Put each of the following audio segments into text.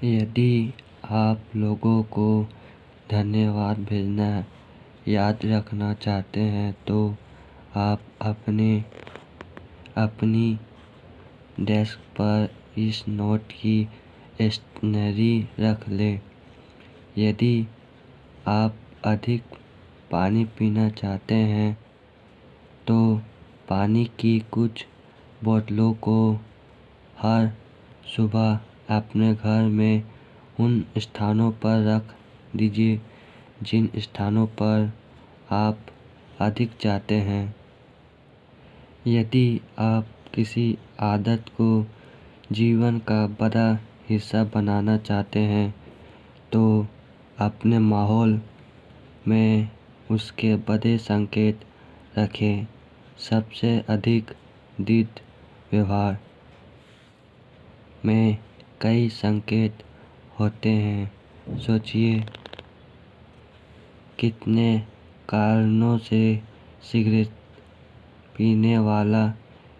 यदि आप लोगों को धन्यवाद भेजना याद रखना चाहते हैं तो आप अपनी डेस्क पर इस नोट की स्टेशनरी रख लें। यदि आप अधिक पानी पीना चाहते हैं तो पानी की कुछ बोतलों को हर सुबह अपने घर में उन स्थानों पर रख दीजिए जिन स्थानों पर आप अधिक जाते हैं। यदि आप किसी आदत को जीवन का बड़ा हिस्सा बनाना चाहते हैं तो अपने माहौल में उसके बड़े संकेत रखें। सबसे अधिक दृढ़ व्यवहार में कई संकेत होते हैं। सोचिए कितने कारणों से सिगरेट पीने वाला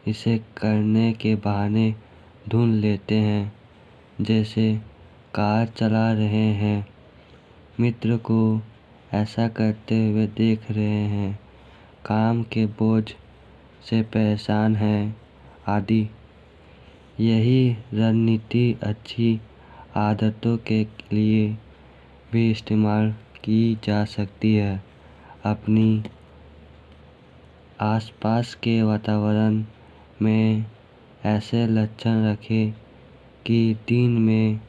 इसे करने के बहाने ढूंढ लेते हैं, जैसे कार चला रहे हैं, मित्र को ऐसा करते हुए देख रहे हैं, काम के बोझ से परेशान हैं आदि। यही रणनीति अच्छी आदतों के लिए भी इस्तेमाल की जा सकती है। अपनी आसपास के वातावरण में ऐसे लक्षण रखें कि दिन में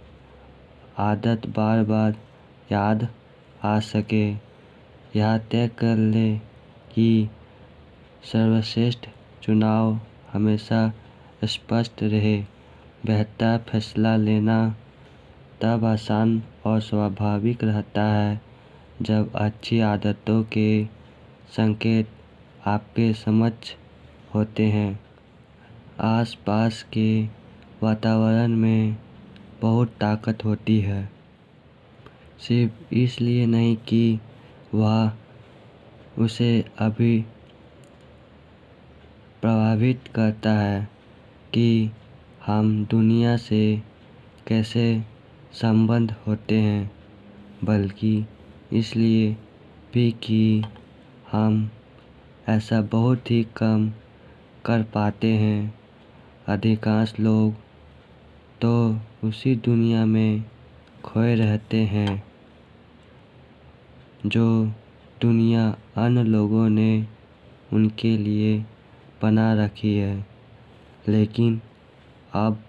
आदत बार बार याद आ सके। यह तय कर लें कि सर्वश्रेष्ठ चुनाव हमेशा स्पष्ट रहे। बेहतर फैसला लेना तब आसान और स्वाभाविक रहता है जब अच्छी आदतों के संकेत आपके समक्ष होते हैं। आसपास के वातावरण में बहुत ताकत होती है, सिर्फ इसलिए नहीं कि वह उसे अभी प्रभावित करता है कि हम दुनिया से कैसे संबद्ध होते हैं, बल्कि इसलिए भी कि हम ऐसा बहुत ही कम कर पाते हैं। अधिकांश लोग तो उसी दुनिया में खोए रहते हैं जो दुनिया अन्य लोगों ने उनके लिए बना रखी है। लेकिन अब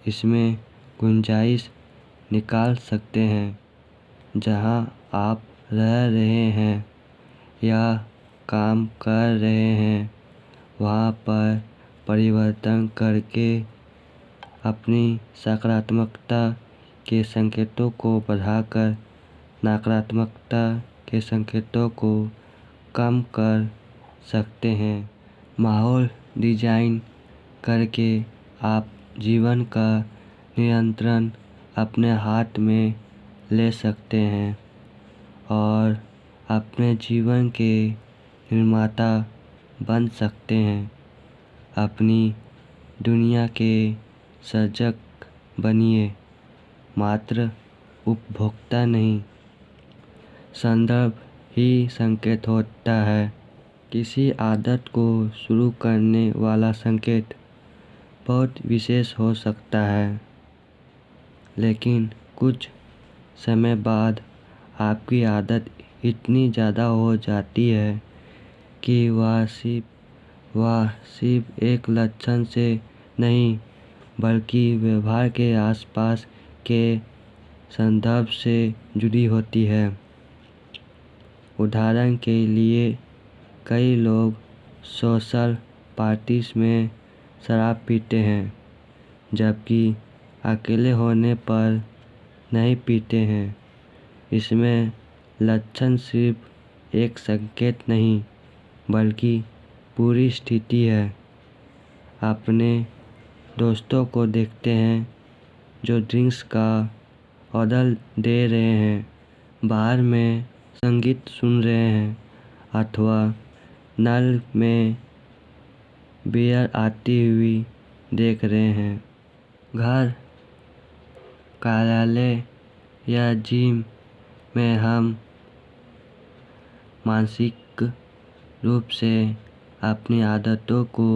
इसमें गुंजाइश निकाल सकते हैं। जहां आप रह रहे हैं या काम कर रहे हैं वहां पर परिवर्तन करके अपनी सकारात्मकता के संकेतों को बढ़ाकर नकारात्मकता के संकेतों को कम कर सकते हैं। माहौल डिजाइन करके आप जीवन का नियंत्रण अपने हाथ में ले सकते हैं और अपने जीवन के निर्माता बन सकते हैं। अपनी दुनिया के सर्जक बनिए, मात्र उपभोक्ता नहीं। संदर्भ ही संकेत होता है। किसी आदत को शुरू करने वाला संकेत बहुत विशेष हो सकता है, लेकिन कुछ समय बाद आपकी आदत इतनी ज़्यादा हो जाती है कि वह सिर्फ एक लक्षण से नहीं बल्कि व्यवहार के आसपास के संदर्भ से जुड़ी होती है। उदाहरण के लिए कई लोग सोशल पार्टीज में शराब पीते हैं जबकि अकेले होने पर नहीं पीते हैं। इसमें लक्षण सिर्फ एक संकेत नहीं बल्कि पूरी स्थिति है। अपने दोस्तों को देखते हैं जो ड्रिंक्स का ऑर्डर दे रहे हैं, बार में संगीत सुन रहे हैं अथवा नल में बियर आती हुई देख रहे हैं। घर कार्यालय या जिम में हम मानसिक रूप से अपनी आदतों को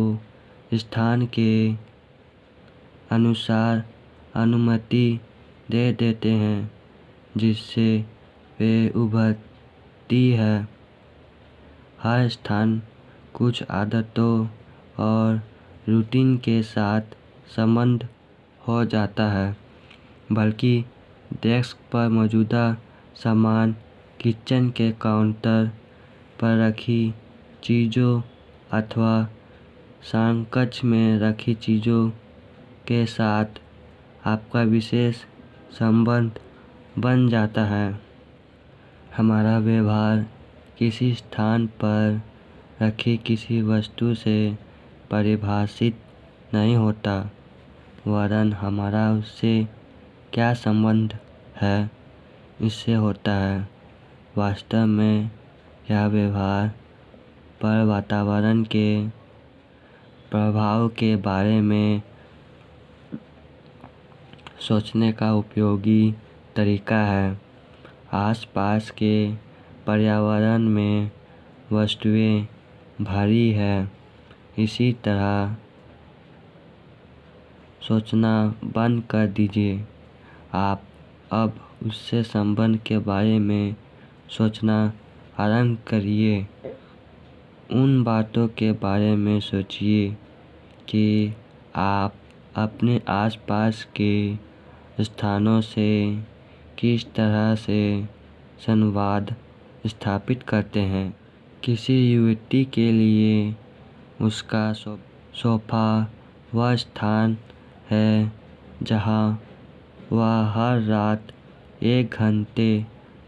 स्थान के अनुसार अनुमति दे देते हैं, जिससे वे उभरती है। हर स्थान कुछ आदतों और रूटीन के साथ संबंध हो जाता है, बल्कि डेस्क पर मौजूदा सामान, किचन के काउंटर पर रखी चीज़ों अथवा सांकच में रखी चीज़ों के साथ आपका विशेष संबंध बन जाता है। हमारा व्यवहार किसी स्थान पर रखी किसी वस्तु से परिभाषित नहीं होता, वरन हमारा उससे क्या संबंध है, इससे होता है। वास्तव में यह व्यवहार पर वातावरण के प्रभाव के बारे में सोचने का उपयोगी तरीका है। आसपास के पर्यावरण में वस्तुएं भरी है, इसी तरह सोचना बंद कर दीजिए। आप अब उससे संबंध के बारे में सोचना आरंभ करिए। उन बातों के बारे में सोचिए कि आप अपने आसपास के स्थानों से किस तरह से संवाद स्थापित करते हैं। किसी युवती के लिए उसका सोफा वह स्थान है जहां वह हर रात 1 घंटे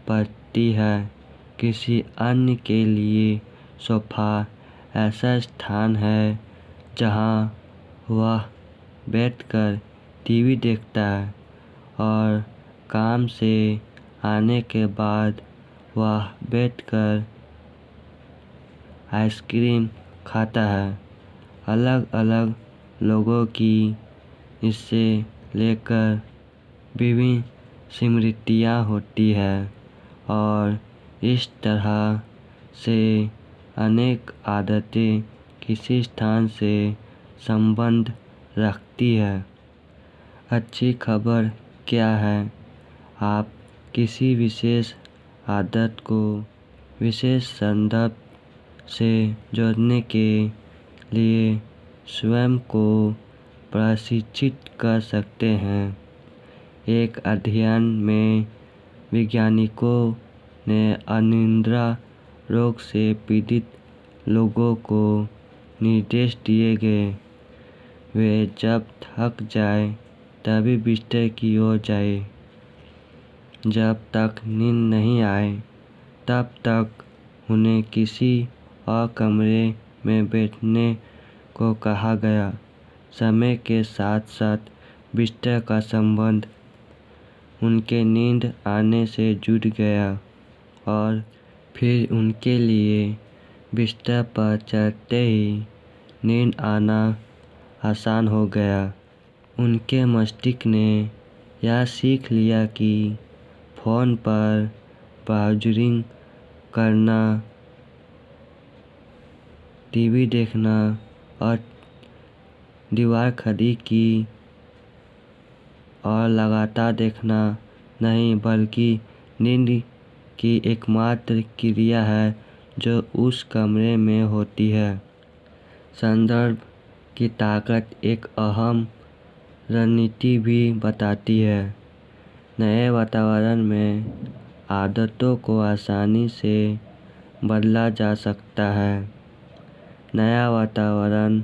पढ़ती है। किसी अन्य के लिए सोफा ऐसा स्थान है जहां वह बैठकर टीवी देखता है और काम से आने के बाद वह बैठकर आइसक्रीम खाता है। अलग अलग लोगों की इससे लेकर विभिन्न स्मृतियाँ होती है और इस तरह से अनेक आदतें किसी स्थान से संबंध रखती है। अच्छी खबर क्या है, आप किसी विशेष आदत को विशेष संदर्भ से जोड़ने के लिए स्वयं को प्रशिक्षित कर सकते हैं। एक अध्ययन में वैज्ञानिकों ने अनिद्रा रोग से पीड़ित लोगों को निर्देश दिए गए, वे जब थक जाए तभी बिस्तर की ओर जाए। जब तक नींद नहीं आए तब तक उन्हें किसी और कमरे में बैठने को कहा गया। समय के साथ साथ बिस्तर का संबंध उनके नींद आने से जुड़ गया और फिर उनके लिए बिस्तर पर चढ़ते ही नींद आना आसान हो गया। उनके मस्तिष्क ने यह सीख लिया कि फ़ोन पर ब्राउजिंग करना, टीवी देखना और दीवार खड़ी की और लगातार देखना नहीं, बल्कि नींद की एकमात्र क्रिया है जो उस कमरे में होती है। संदर्भ की ताकत एक अहम रणनीति भी बताती है। नए वातावरण में आदतों को आसानी से बदला जा सकता है। नया वातावरण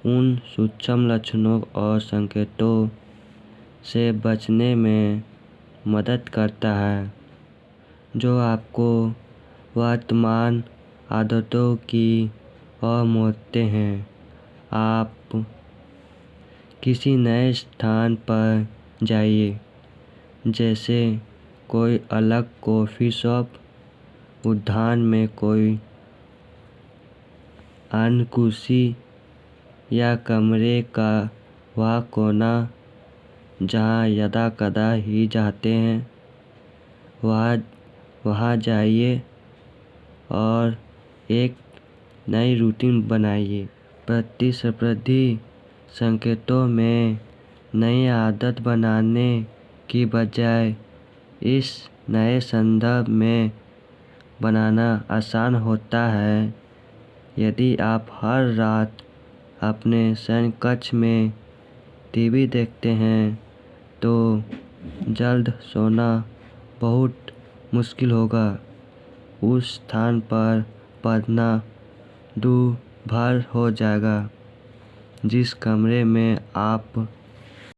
उन सूक्ष्म लक्षणों और संकेतों से बचने में मदद करता है जो आपको वर्तमान आदतों की ओर मोड़ते हैं। आप किसी नए स्थान पर जाइए, जैसे कोई अलग कॉफ़ी शॉप, उद्यान में कोई अन्य कुर्सी या कमरे का वह कोना जहाँ यदा कदा ही जाते हैं वहाँ जाइए और एक नई रूटीन बनाइए। प्रतिस्पर्धी संकेतों में नई आदत बनाने की बजाय इस नए संदर्भ में बनाना आसान होता है। यदि आप हर रात अपने शयन कक्ष में टीवी देखते हैं तो जल्द सोना बहुत मुश्किल होगा। उस स्थान पर पढ़ना दूभर हो जाएगा जिस कमरे में आप